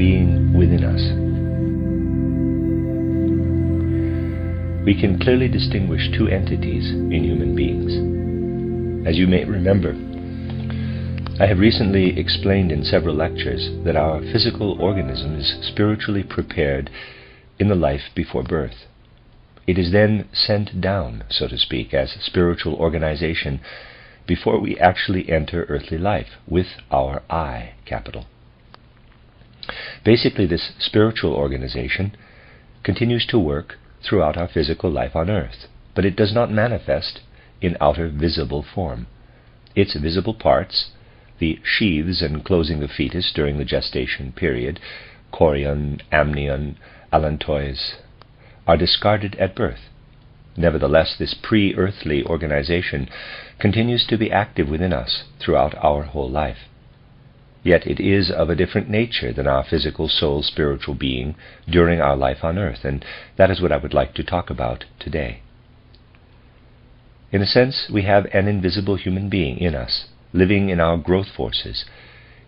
being within us. We can clearly distinguish two entities in human beings. As you may remember, I have recently explained in several lectures that our physical organism is spiritually prepared in the life before birth. It is then sent down, so to speak, as spiritual organization before we actually enter earthly life with our I, capital. Basically, this spiritual organization continues to work throughout our physical life on earth, but it does not manifest in outer visible form. Its visible parts, the sheaths enclosing the fetus during the gestation period, chorion, amnion, allantois, are discarded at birth. Nevertheless, this pre-earthly organization continues to be active within us throughout our whole life. Yet it is of a different nature than our physical soul spiritual being during our life on earth, and that is what I would like to talk about today. In a sense, we have an invisible human being in us, living in our growth forces,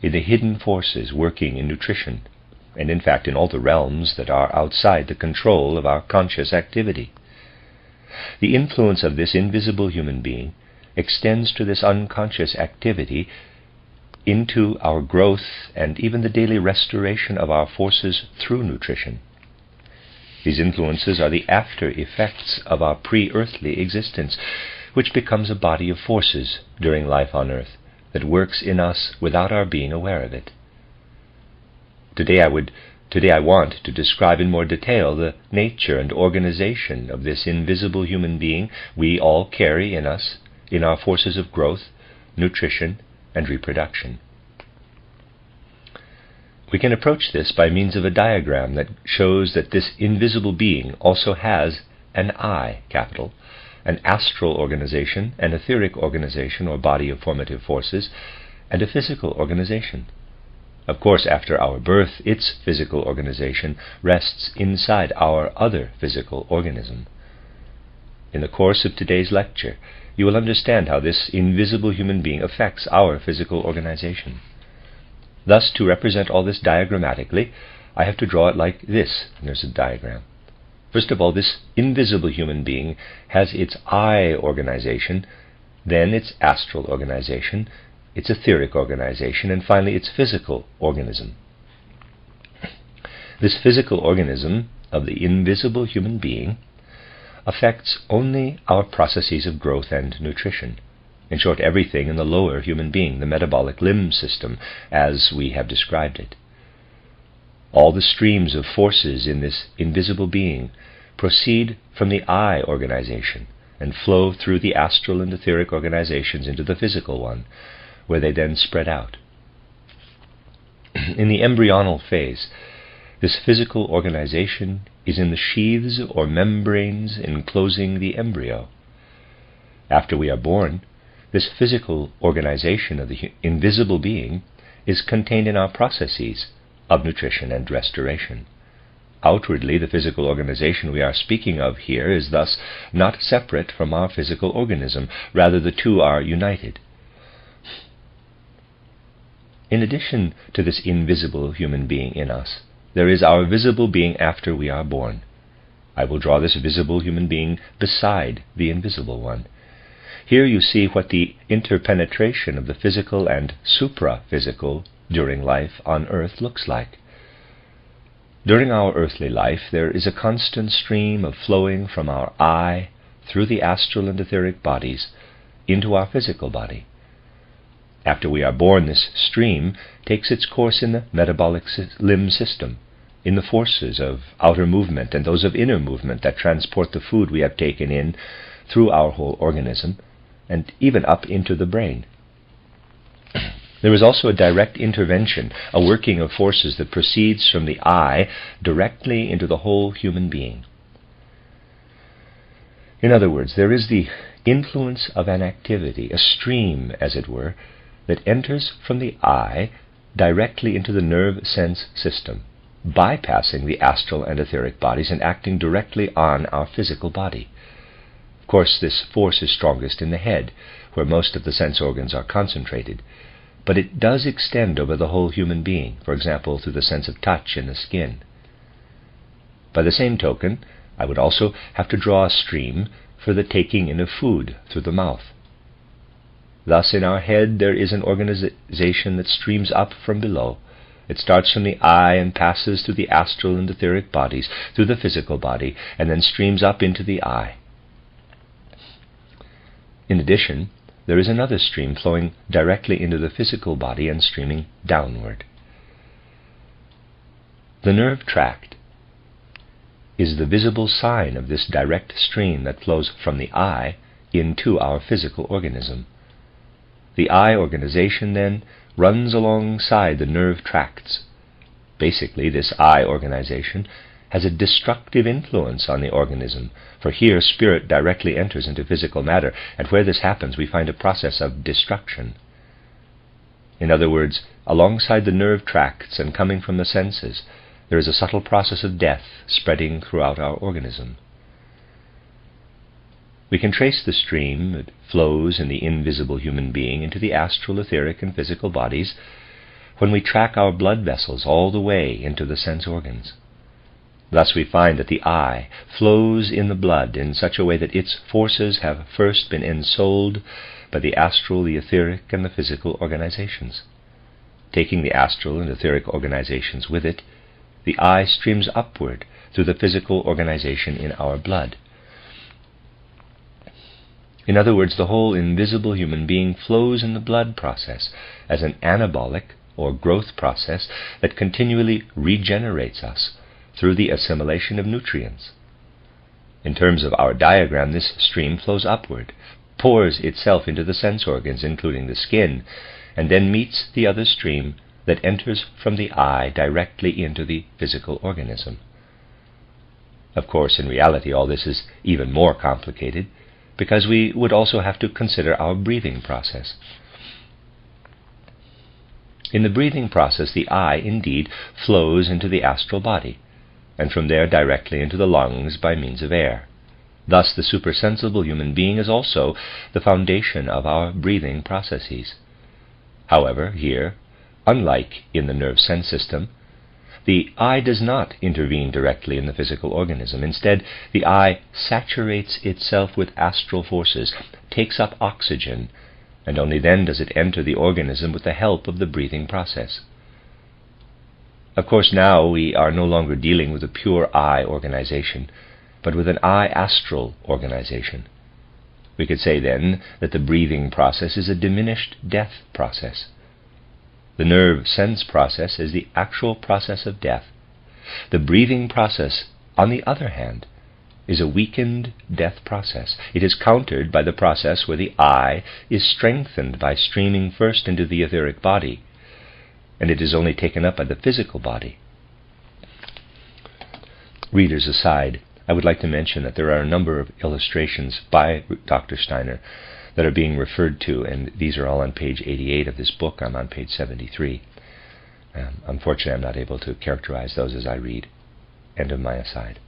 in the hidden forces working in nutrition, and in fact in all the realms that are outside the control of our conscious activity. The influence of this invisible human being extends to this unconscious activity into our growth and even the daily restoration of our forces through nutrition. These influences are the after effects of our pre-earthly existence, which becomes a body of forces during life on earth that works in us without our being aware of it. Today I want to describe in more detail the nature and organization of this invisible human being we all carry in us, in our forces of growth, nutrition, and reproduction. We can approach this by means of a diagram that shows that this invisible being also has an I, capital, an astral organization, an etheric organization or body of formative forces, and a physical organization. Of course, after our birth, its physical organization rests inside our other physical organism. In the course of today's lecture, you will understand how this invisible human being affects our physical organization. Thus, to represent all this diagrammatically, I have to draw it like this. And there's a diagram. First of all, this invisible human being has its I organization, then its astral organization, its etheric organization, and finally its physical organism. This physical organism of the invisible human being affects only our processes of growth and nutrition. In short, everything in the lower human being, the metabolic limb system, as we have described it. All the streams of forces in this invisible being proceed from the I organization and flow through the astral and etheric organizations into the physical one, where they then spread out. In the embryonal phase, this physical organization is in the sheaths or membranes enclosing the embryo. After we are born, this physical organization of the invisible being is contained in our processes of nutrition and restoration. Outwardly, the physical organization we are speaking of here is thus not separate from our physical organism. Rather, the two are united. In addition to this invisible human being in us, there is our visible being after we are born. I will draw this visible human being beside the invisible one. Here you see what the interpenetration of the physical and supra-physical during life on earth looks like. During our earthly life, there is a constant stream of flowing from our I through the astral and etheric bodies into our physical body. After we are born, this stream takes its course in the metabolic limb system, in the forces of outer movement and those of inner movement that transport the food we have taken in through our whole organism, and even up into the brain. There is also a direct intervention, a working of forces that proceeds from the I directly into the whole human being. In other words, there is the influence of an activity, a stream, as it were, that enters from the I directly into the nerve sense system, bypassing the astral and etheric bodies and acting directly on our physical body. Of course, this force is strongest in the head, where most of the sense organs are concentrated, but it does extend over the whole human being, for example, through the sense of touch in the skin. By the same token, I would also have to draw a stream for the taking in of food through the mouth. Thus, in our head there is an organization that streams up from below. It starts from the eye and passes through the astral and etheric bodies, through the physical body, and then streams up into the eye. In addition, there is another stream flowing directly into the physical body and streaming downward. The nerve tract is the visible sign of this direct stream that flows from the eye into our physical organism. The eye organization, then, runs alongside the nerve tracts. Basically, this eye organization has a destructive influence on the organism, for here spirit directly enters into physical matter, and where this happens we find a process of destruction. In other words, alongside the nerve tracts and coming from the senses, there is a subtle process of death spreading throughout our organism. We can trace the stream that flows in the invisible human being into the astral, etheric, and physical bodies when we track our blood vessels all the way into the sense organs. Thus we find that the eye flows in the blood in such a way that its forces have first been ensouled by the astral, the etheric, and the physical organizations. Taking the astral and etheric organizations with it, the eye streams upward through the physical organization in our blood. In other words, the whole invisible human being flows in the blood process as an anabolic or growth process that continually regenerates us through the assimilation of nutrients. In terms of our diagram, this stream flows upward, pours itself into the sense organs, including the skin, and then meets the other stream that enters from the eye directly into the physical organism. Of course, in reality, all this is even more complicated, because we would also have to consider our breathing process. In the breathing process, the eye, indeed, flows into the astral body, and from there directly into the lungs by means of air. Thus, the supersensible human being is also the foundation of our breathing processes. However, here, unlike in the nerve sense system, the eye does not intervene directly in the physical organism. Instead, the eye saturates itself with astral forces, takes up oxygen, and only then does it enter the organism with the help of the breathing process. Of course, now we are no longer dealing with a pure eye organization, but with an eye-astral organization. We could say then that the breathing process is a diminished death process. The nerve sense process is the actual process of death. The breathing process, on the other hand, is a weakened death process. It is countered by the process where the eye is strengthened by streaming first into the etheric body, and it is only taken up by the physical body. Readers aside, I would like to mention that there are a number of illustrations by Dr. Steiner that are being referred to, and these are all on page 88 of this book. I'm on page 73. Unfortunately, I'm not able to characterize those as I read. End of my aside.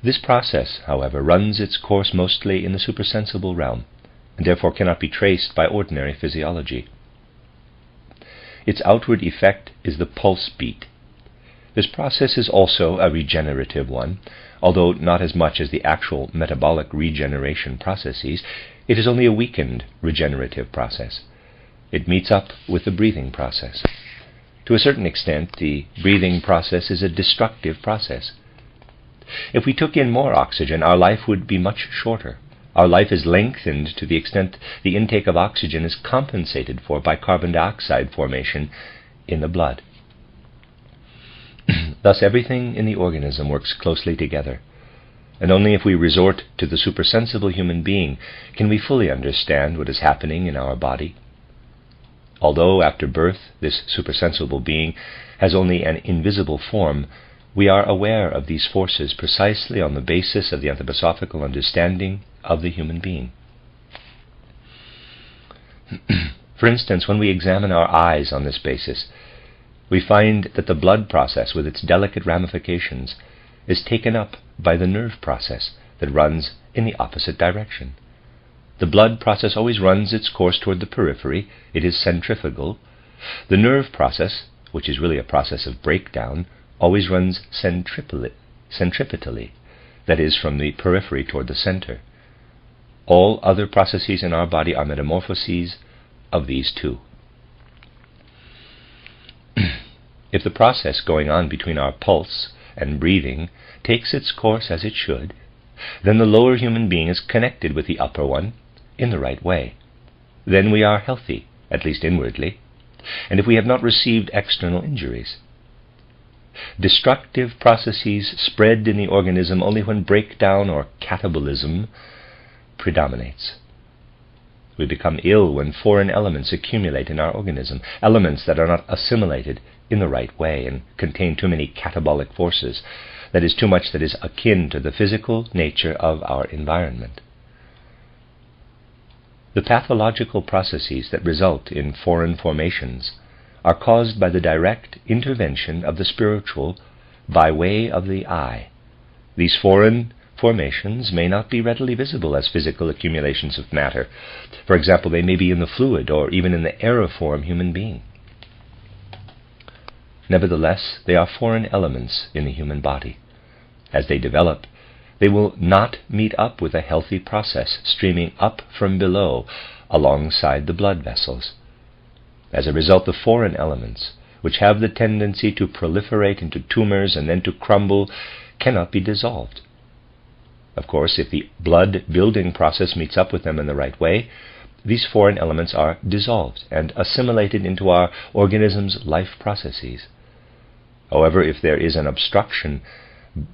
This process, however, runs its course mostly in the supersensible realm, and therefore cannot be traced by ordinary physiology. Its outward effect is the pulse beat. This process is also a regenerative one, although not as much as the actual metabolic regeneration processes. It is only a weakened regenerative process. It meets up with the breathing process. To a certain extent, the breathing process is a destructive process. If we took in more oxygen, our life would be much shorter. Our life is lengthened to the extent the intake of oxygen is compensated for by carbon dioxide formation in the blood. Thus, everything in the organism works closely together, and only if we resort to the supersensible human being can we fully understand what is happening in our body. Although after birth this supersensible being has only an invisible form, we are aware of these forces precisely on the basis of the anthroposophical understanding of the human being. For instance, when we examine our eyes on this basis, we find that the blood process with its delicate ramifications is taken up by the nerve process that runs in the opposite direction. The blood process always runs its course toward the periphery. It is centrifugal. The nerve process, which is really a process of breakdown, always runs centripetally, that is, from the periphery toward the center. All other processes in our body are metamorphoses of these two. If the process going on between our pulse and breathing takes its course as it should, then the lower human being is connected with the upper one in the right way. Then we are healthy, at least inwardly, and if we have not received external injuries. Destructive processes spread in the organism only when breakdown or catabolism predominates. We become ill when foreign elements accumulate in our organism, elements that are not assimilated in the right way and contain too many catabolic forces, that is, too much that is akin to the physical nature of our environment. The pathological processes that result in foreign formations are caused by the direct intervention of the spiritual by way of the eye. These foreign formations may not be readily visible as physical accumulations of matter. For example, they may be in the fluid or even in the aeriform human being. Nevertheless, they are foreign elements in the human body. As they develop, they will not meet up with a healthy process streaming up from below alongside the blood vessels. As a result, the foreign elements, which have the tendency to proliferate into tumors and then to crumble, cannot be dissolved. Of course, if the blood-building process meets up with them in the right way, these foreign elements are dissolved and assimilated into our organism's life processes. However, if there is an obstruction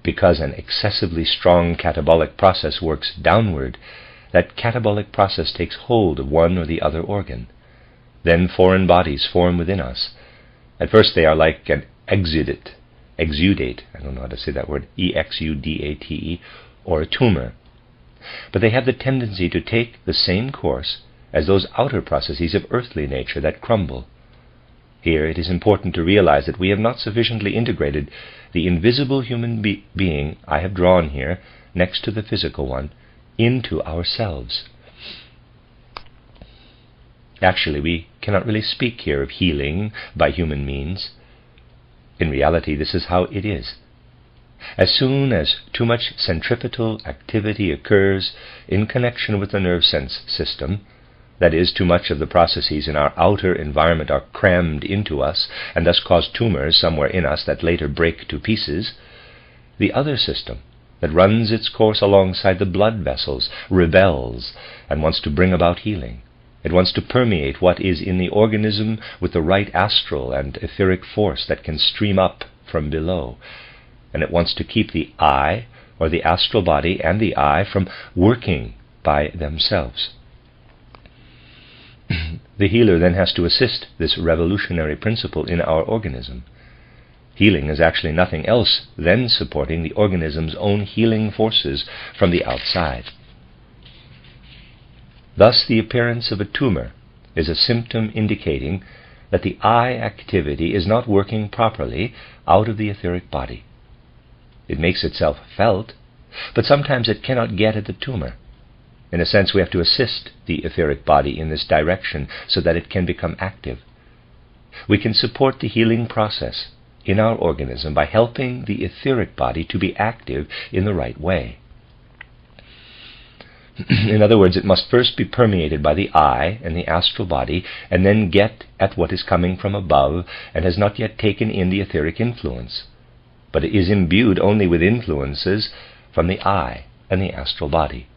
because an excessively strong catabolic process works downward, that catabolic process takes hold of one or the other organ. Then foreign bodies form within us. At first they are like an exudate, I don't know how to say that word, exudate, or a tumor. But they have the tendency to take the same course as those outer processes of earthly nature that crumble. Here it is important to realize that we have not sufficiently integrated the invisible human being I have drawn here, next to the physical one, into ourselves. Actually, we cannot really speak here of healing by human means. In reality, this is how it is. As soon as too much centripetal activity occurs in connection with the nerve sense system, that is, too much of the processes in our outer environment are crammed into us and thus cause tumors somewhere in us that later break to pieces, the other system that runs its course alongside the blood vessels rebels and wants to bring about healing. It wants to permeate what is in the organism with the right astral and etheric force that can stream up from below. And it wants to keep the eye, or the astral body, and the eye from working by themselves. The healer then has to assist this revolutionary principle in our organism. Healing is actually nothing else than supporting the organism's own healing forces from the outside. Thus, the appearance of a tumor is a symptom indicating that the eye activity is not working properly out of the etheric body. It makes itself felt, but sometimes it cannot get at the tumor. In a sense, we have to assist the etheric body in this direction so that it can become active. We can support the healing process in our organism by helping the etheric body to be active in the right way. In other words, it must first be permeated by the eye and the astral body, and then get at what is coming from above and has not yet taken in the etheric influence, but it is imbued only with influences from the eye and the astral body.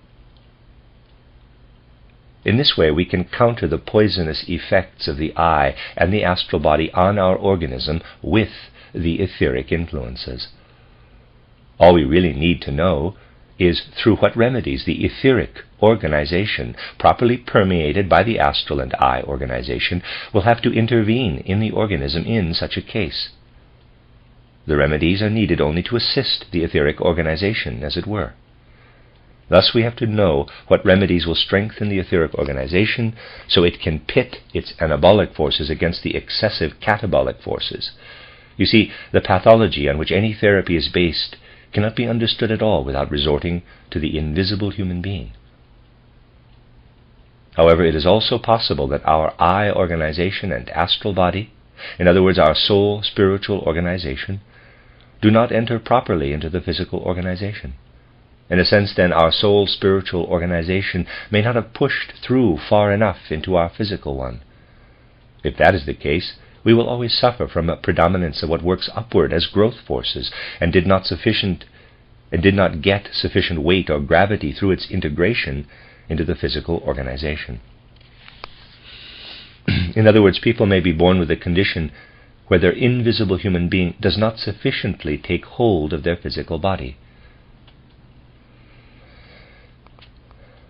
In this way, we can counter the poisonous effects of the eye and the astral body on our organism with the etheric influences. All we really need to know is through what remedies the etheric organization, properly permeated by the astral and eye organization, will have to intervene in the organism in such a case. The remedies are needed only to assist the etheric organization, as it were. Thus we have to know what remedies will strengthen the etheric organization so it can pit its anabolic forces against the excessive catabolic forces. You see, the pathology on which any therapy is based cannot be understood at all without resorting to the invisible human being. However, it is also possible that our I organization and astral body, in other words, our soul spiritual organization, do not enter properly into the physical organization. In a sense, then, our soul spiritual organization may not have pushed through far enough into our physical one. If that is the case, we will always suffer from a predominance of what works upward as growth forces and did not get sufficient weight or gravity through its integration into the physical organization. In other words, people may be born with a condition where their invisible human being does not sufficiently take hold of their physical body.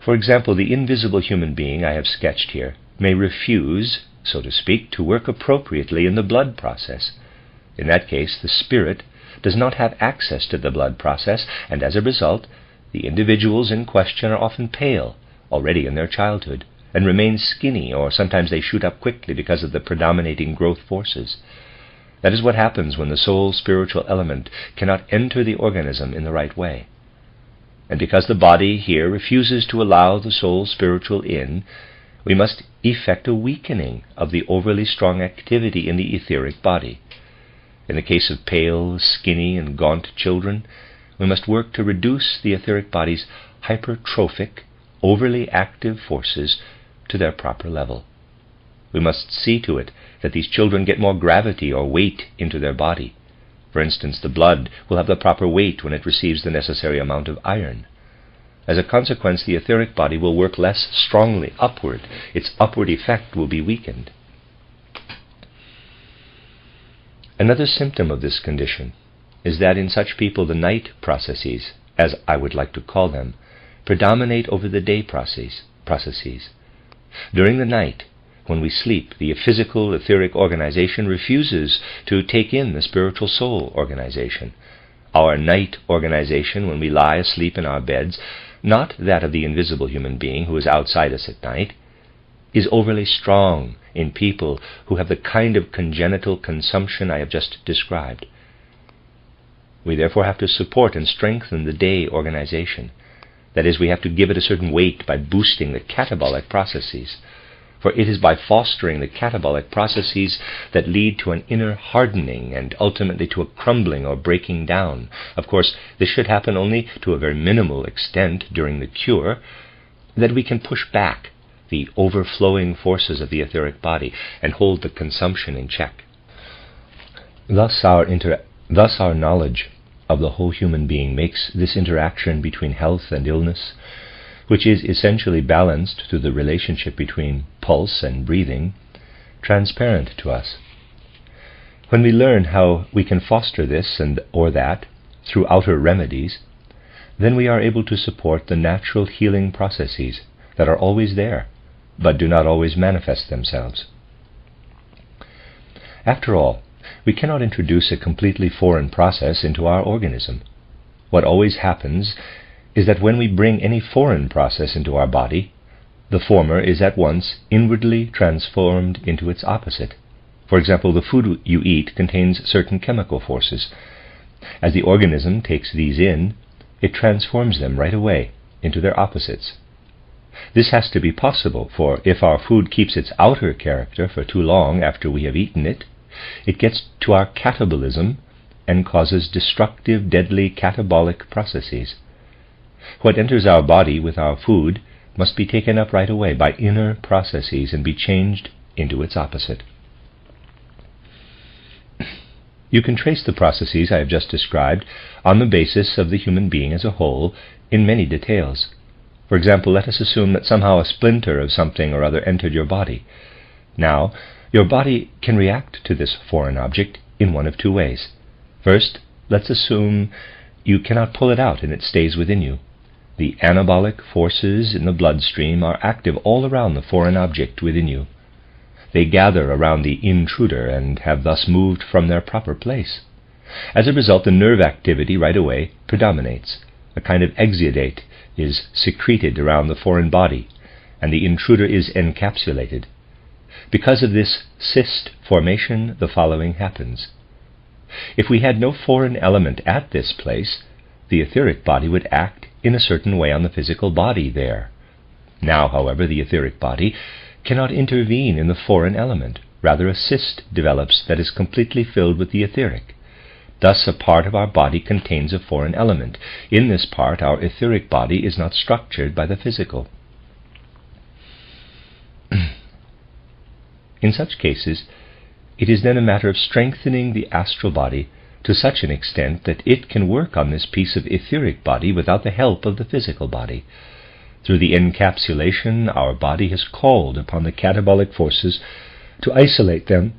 For example, the invisible human being I have sketched here may refuse, so to speak, to work appropriately in the blood process. In that case, the spirit does not have access to the blood process, and as a result, the individuals in question are often pale, already in their childhood, and remain skinny, or sometimes they shoot up quickly because of the predominating growth forces. That is what happens when the soul spiritual element cannot enter the organism in the right way. And because the body here refuses to allow the soul spiritual in, we must effect a weakening of the overly strong activity in the etheric body. In the case of pale, skinny, and gaunt children, we must work to reduce the etheric body's hypertrophic, overly active forces to their proper level. We must see to it that these children get more gravity or weight into their body. For instance, the blood will have the proper weight when it receives the necessary amount of iron. As a consequence, the etheric body will work less strongly upward. Its upward effect will be weakened. Another symptom of this condition is that in such people the night processes, as I would like to call them, predominate over the day processes. During the night, when we sleep, the physical etheric organization refuses to take in the spiritual soul organization. Our night organization, when we lie asleep in our beds, not that of the invisible human being who is outside us at night, is overly strong in people who have the kind of congenital consumption I have just described. We therefore have to support and strengthen the day organization. That is, we have to give it a certain weight by boosting the catabolic processes. For it is by fostering the catabolic processes that lead to an inner hardening and ultimately to a crumbling or breaking down. Of course, this should happen only to a very minimal extent during the cure, that we can push back the overflowing forces of the etheric body and hold the consumption in check. Thus our knowledge of the whole human being makes this interaction between health and illness, which is essentially balanced through the relationship between pulse and breathing, transparent to us. When we learn how we can foster this and or that through outer remedies, then we are able to support the natural healing processes that are always there, but do not always manifest themselves. After all, we cannot introduce a completely foreign process into our organism. What always happens is that when we bring any foreign process into our body, the former is at once inwardly transformed into its opposite. For example, the food you eat contains certain chemical forces. As the organism takes these in, it transforms them right away into their opposites. This has to be possible, for if our food keeps its outer character for too long after we have eaten it, it gets to our catabolism and causes destructive, deadly catabolic processes. What enters our body with our food must be taken up right away by inner processes and be changed into its opposite. You can trace the processes I have just described on the basis of the human being as a whole in many details. For example, let us assume that somehow a splinter of something or other entered your body. Now, your body can react to this foreign object in one of two ways. First, let's assume you cannot pull it out and it stays within you. The anabolic forces in the bloodstream are active all around the foreign object within you. They gather around the intruder and have thus moved from their proper place. As a result, the nerve activity right away predominates. A kind of exudate is secreted around the foreign body, and the intruder is encapsulated. Because of this cyst formation, the following happens. If we had no foreign element at this place, the etheric body would act in a certain way on the physical body there. Now, however, the etheric body cannot intervene in the foreign element. Rather, a cyst develops that is completely filled with the etheric. Thus, a part of our body contains a foreign element. In this part, our etheric body is not structured by the physical. In such cases, it is then a matter of strengthening the astral body to such an extent that it can work on this piece of etheric body without the help of the physical body. Through the encapsulation, our body has called upon the catabolic forces to isolate them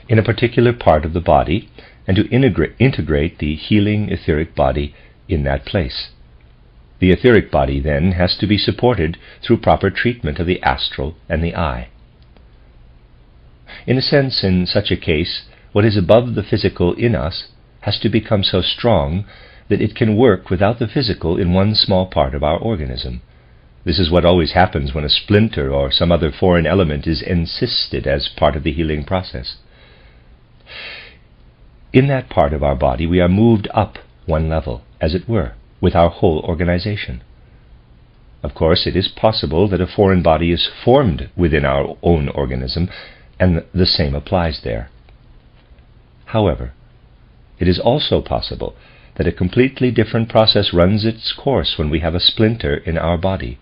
in a particular part of the body and to integrate the healing etheric body in that place. The etheric body, then, has to be supported through proper treatment of the astral and the eye. In a sense, in such a case, what is above the physical in us has to become so strong that it can work without the physical in one small part of our organism. This is what always happens when a splinter or some other foreign element is encysted as part of the healing process. In that part of our body we are moved up one level, as it were, with our whole organization. Of course, it is possible that a foreign body is formed within our own organism, and the same applies there. However, it is also possible that a completely different process runs its course when we have a splinter in our body.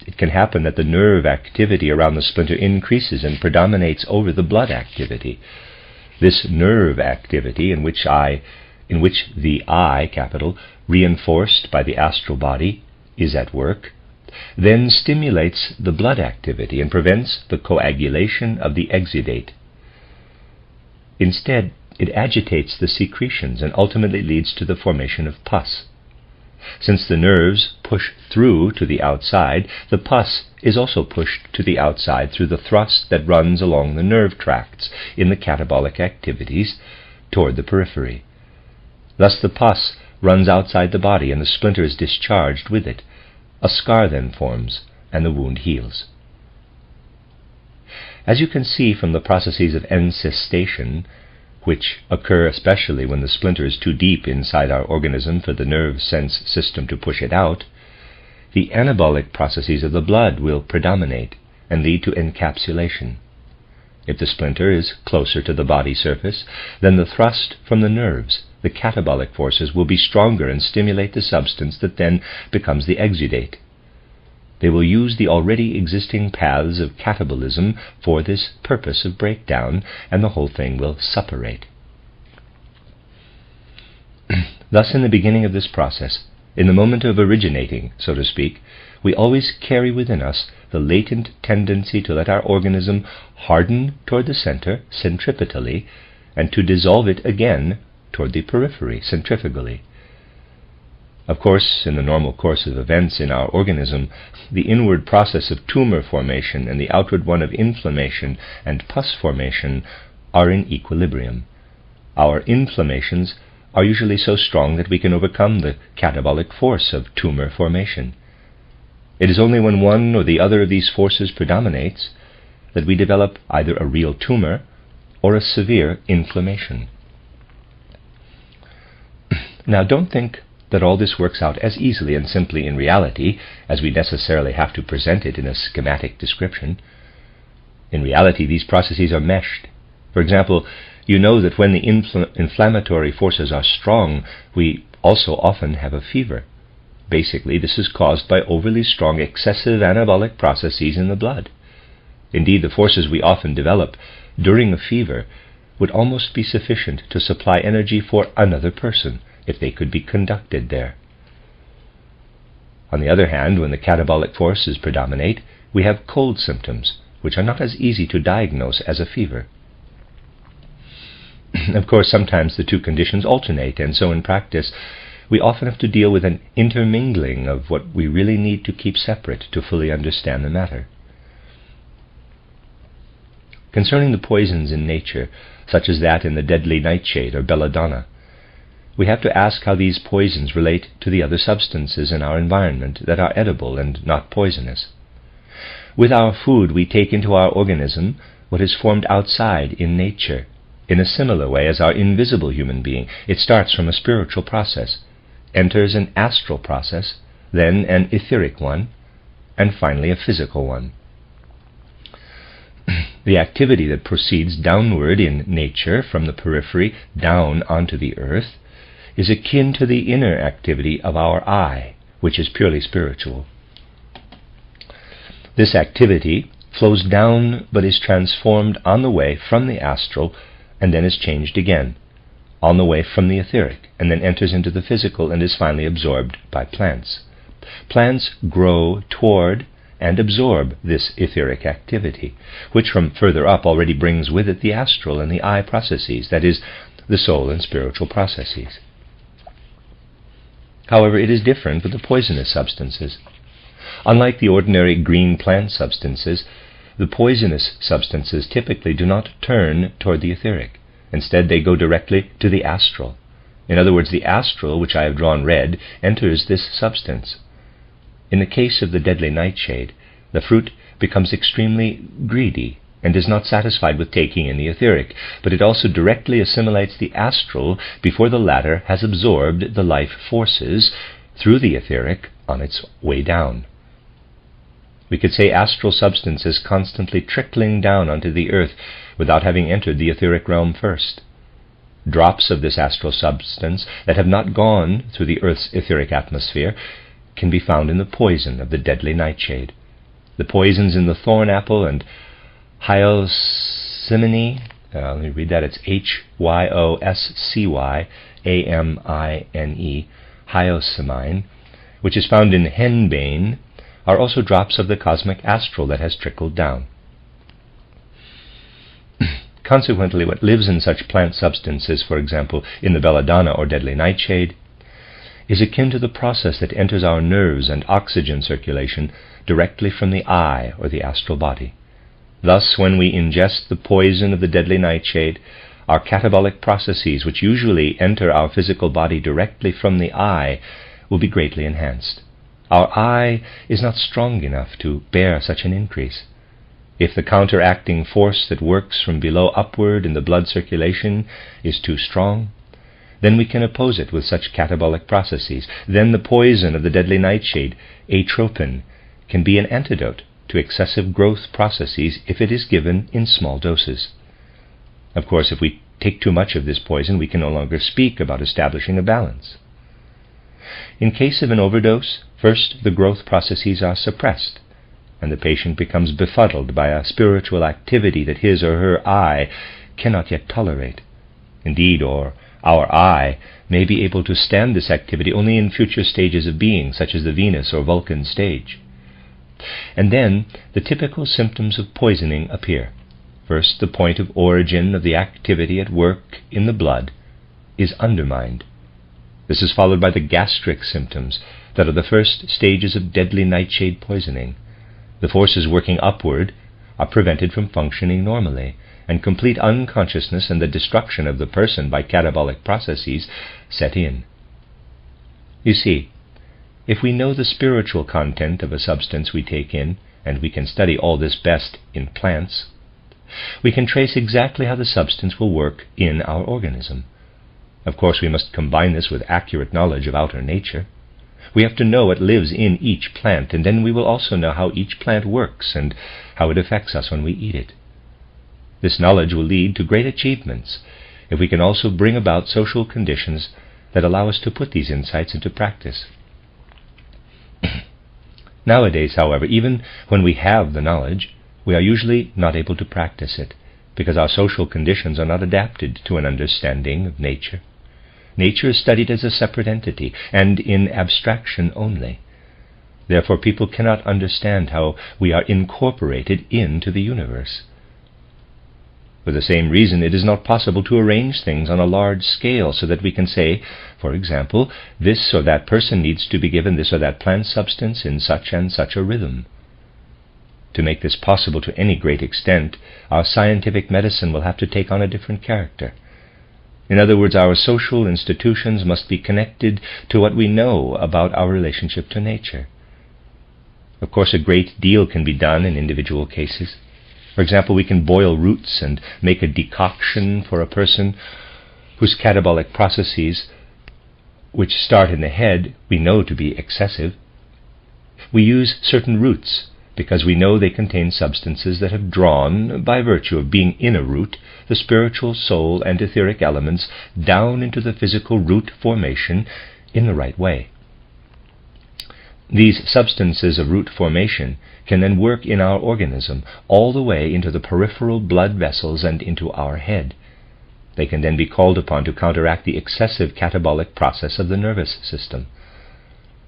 It can happen that the nerve activity around the splinter increases and predominates over the blood activity. This nerve activity, in which the I, capital, reinforced by the astral body, is at work, then stimulates the blood activity and prevents the coagulation of the exudate. Instead, it agitates the secretions and ultimately leads to the formation of pus. Since the nerves push through to the outside, the pus is also pushed to the outside through the thrust that runs along the nerve tracts in the catabolic activities toward the periphery. Thus the pus runs outside the body and the splinter is discharged with it. A scar then forms and the wound heals. As you can see from the processes of encystation, which occur especially when the splinter is too deep inside our organism for the nerve sense system to push it out, the anabolic processes of the blood will predominate and lead to encapsulation. If the splinter is closer to the body surface, then the thrust from the nerves, the catabolic forces, will be stronger and stimulate the substance that then becomes the exudate. They will use the already existing paths of catabolism for this purpose of breakdown, and the whole thing will suppurate. Thus, in the beginning of this process, in the moment of originating, so to speak, we always carry within us the latent tendency to let our organism harden toward the center centripetally, and to dissolve it again toward the periphery centrifugally. Of course, in the normal course of events in our organism, the inward process of tumor formation and the outward one of inflammation and pus formation are in equilibrium. Our inflammations are usually so strong that we can overcome the catabolic force of tumor formation. It is only when one or the other of these forces predominates that we develop either a real tumor or a severe inflammation. Now, don't think that all this works out as easily and simply in reality as we necessarily have to present it in a schematic description. In reality, these processes are meshed. For example, you know that when the inflammatory forces are strong, we also often have a fever. Basically, this is caused by overly strong excessive anabolic processes in the blood. Indeed, the forces we often develop during a fever would almost be sufficient to supply energy for another person, if they could be conducted there. On the other hand, when the catabolic forces predominate, we have cold symptoms, which are not as easy to diagnose as a fever. Of course, sometimes the two conditions alternate, and so in practice, we often have to deal with an intermingling of what we really need to keep separate to fully understand the matter. Concerning the poisons in nature, such as that in the deadly nightshade or belladonna, we have to ask how these poisons relate to the other substances in our environment that are edible and not poisonous. With our food, we take into our organism what is formed outside in nature. In a similar way as our invisible human being, it starts from a spiritual process, enters an astral process, then an etheric one, and finally a physical one. The activity that proceeds downward in nature from the periphery down onto the earth is akin to the inner activity of our eye, which is purely spiritual. This activity flows down but is transformed on the way from the astral and then is changed again, on the way from the etheric, and then enters into the physical and is finally absorbed by plants. Plants grow toward and absorb this etheric activity, which from further up already brings with it the astral and the eye processes, that is, the soul and spiritual processes. However, it is different with the poisonous substances. Unlike the ordinary green plant substances, the poisonous substances typically do not turn toward the etheric. Instead, they go directly to the astral. In other words, the astral, which I have drawn red, enters this substance. In the case of the deadly nightshade, the fruit becomes extremely greedy and is not satisfied with taking in the etheric, but it also directly assimilates the astral before the latter has absorbed the life forces through the etheric on its way down. We could say astral substance is constantly trickling down onto the earth without having entered the etheric realm first. Drops of this astral substance that have not gone through the earth's etheric atmosphere can be found in the poison of the deadly nightshade. The poisons in the thorn apple and hyoscyamin, let me read that, it's hyoscyamine, hyoscyamin, which is found in henbane, are also drops of the cosmic astral that has trickled down. Consequently, what lives in such plant substances, for example, in the belladonna or deadly nightshade, is akin to the process that enters our nerves and oxygen circulation directly from the eye or the astral body. Thus, when we ingest the poison of the deadly nightshade, our catabolic processes, which usually enter our physical body directly from the eye, will be greatly enhanced. Our eye is not strong enough to bear such an increase. If the counteracting force that works from below upward in the blood circulation is too strong, then we can oppose it with such catabolic processes. Then the poison of the deadly nightshade, atropine, can be an antidote to excessive growth processes if it is given in small doses. Of course, if we take too much of this poison, we can no longer speak about establishing a balance. In case of an overdose, first the growth processes are suppressed, and the patient becomes befuddled by a spiritual activity that his or her eye cannot yet tolerate. Indeed, our eye may be able to stand this activity only in future stages of being, such as the Venus or Vulcan stage. And then the typical symptoms of poisoning appear. First, the point of origin of the activity at work in the blood is undermined. This is followed by the gastric symptoms that are the first stages of deadly nightshade poisoning. The forces working upward are prevented from functioning normally, and complete unconsciousness and the destruction of the person by catabolic processes set in. You see, if we know the spiritual content of a substance we take in, and we can study all this best in plants, we can trace exactly how the substance will work in our organism. Of course, we must combine this with accurate knowledge of outer nature. We have to know what lives in each plant, and then we will also know how each plant works and how it affects us when we eat it. This knowledge will lead to great achievements if we can also bring about social conditions that allow us to put these insights into practice. Nowadays, however, even when we have the knowledge, we are usually not able to practice it, because our social conditions are not adapted to an understanding of nature. Nature is studied as a separate entity, and in abstraction only. Therefore, people cannot understand how we are incorporated into the universe. For the same reason, it is not possible to arrange things on a large scale so that we can say, for example, this or that person needs to be given this or that plant substance in such and such a rhythm. To make this possible to any great extent, our scientific medicine will have to take on a different character. In other words, our social institutions must be connected to what we know about our relationship to nature. Of course, a great deal can be done in individual cases. For example, we can boil roots and make a decoction for a person whose catabolic processes, which start in the head, we know to be excessive. We use certain roots because we know they contain substances that have drawn, by virtue of being in a root, the spiritual soul and etheric elements down into the physical root formation in the right way. These substances of root formation can then work in our organism all the way into the peripheral blood vessels and into our head. They can then be called upon to counteract the excessive catabolic process of the nervous system.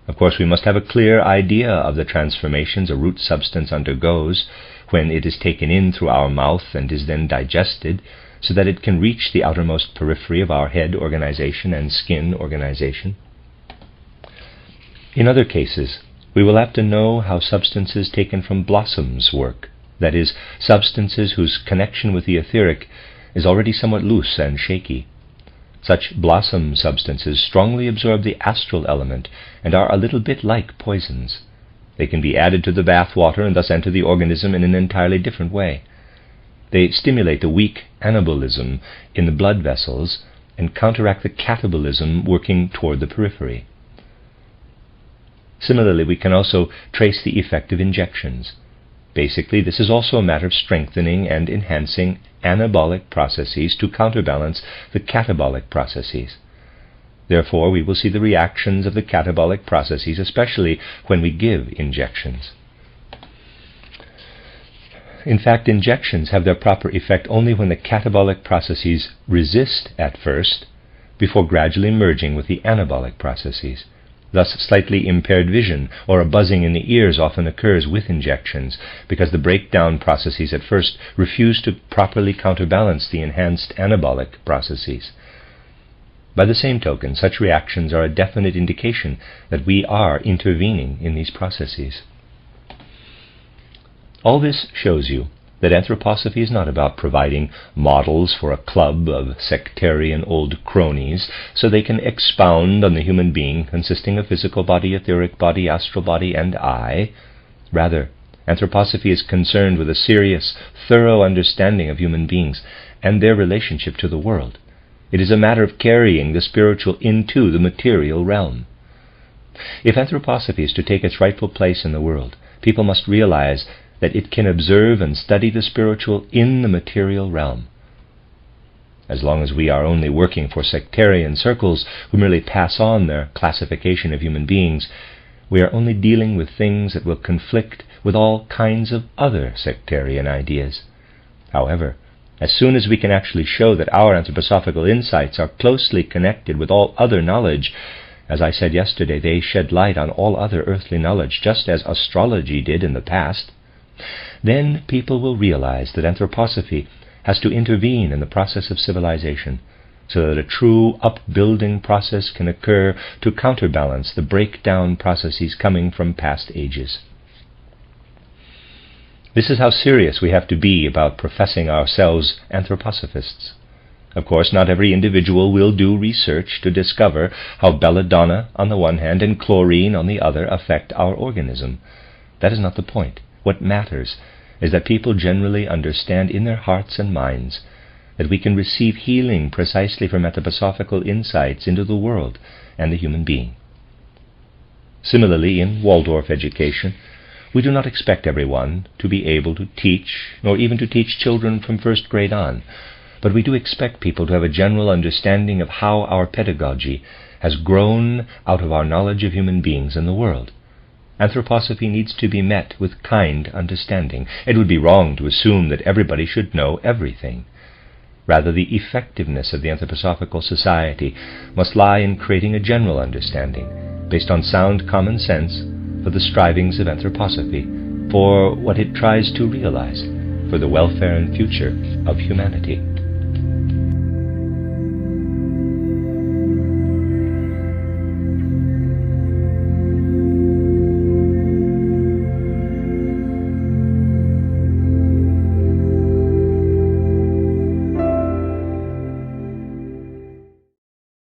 Of course, we must have a clear idea of the transformations a root substance undergoes when it is taken in through our mouth and is then digested, so that it can reach the outermost periphery of our head organization and skin organization. In other cases, we will have to know how substances taken from blossoms work, that is, substances whose connection with the etheric is already somewhat loose and shaky. Such blossom substances strongly absorb the astral element and are a little bit like poisons. They can be added to the bath water and thus enter the organism in an entirely different way. They stimulate the weak anabolism in the blood vessels and counteract the catabolism working toward the periphery. Similarly, we can also trace the effect of injections. Basically, this is also a matter of strengthening and enhancing anabolic processes to counterbalance the catabolic processes. Therefore, we will see the reactions of the catabolic processes, especially when we give injections. In fact, injections have their proper effect only when the catabolic processes resist at first, before gradually merging with the anabolic processes. Thus, slightly impaired vision or a buzzing in the ears often occurs with injections, because the breakdown processes at first refuse to properly counterbalance the enhanced anabolic processes. By the same token, such reactions are a definite indication that we are intervening in these processes. All this shows you that anthroposophy is not about providing models for a club of sectarian old cronies so they can expound on the human being consisting of physical body, etheric body, astral body, and I. Rather, anthroposophy is concerned with a serious, thorough understanding of human beings and their relationship to the world. It is a matter of carrying the spiritual into the material realm. If anthroposophy is to take its rightful place in the world, people must realize that it can observe and study the spiritual in the material realm. As long as we are only working for sectarian circles who merely pass on their classification of human beings, we are only dealing with things that will conflict with all kinds of other sectarian ideas. However, as soon as we can actually show that our anthroposophical insights are closely connected with all other knowledge, as I said yesterday, they shed light on all other earthly knowledge, just as astrology did in the past, then people will realize that anthroposophy has to intervene in the process of civilization, so that a true upbuilding process can occur to counterbalance the breakdown processes coming from past ages. This is how serious we have to be about professing ourselves anthroposophists. Of course, not every individual will do research to discover how belladonna on the one hand and chlorine on the other affect our organism. That is not the point. What matters is that people generally understand in their hearts and minds that we can receive healing precisely from anthroposophical insights into the world and the human being. Similarly, in Waldorf education, we do not expect everyone to be able to teach, nor even to teach children from first grade on, but we do expect people to have a general understanding of how our pedagogy has grown out of our knowledge of human beings and the world. Anthroposophy needs to be met with kind understanding. It would be wrong to assume that everybody should know everything. Rather, the effectiveness of the anthroposophical society must lie in creating a general understanding, based on sound common sense, for the strivings of anthroposophy, for what it tries to realize, for the welfare and future of humanity.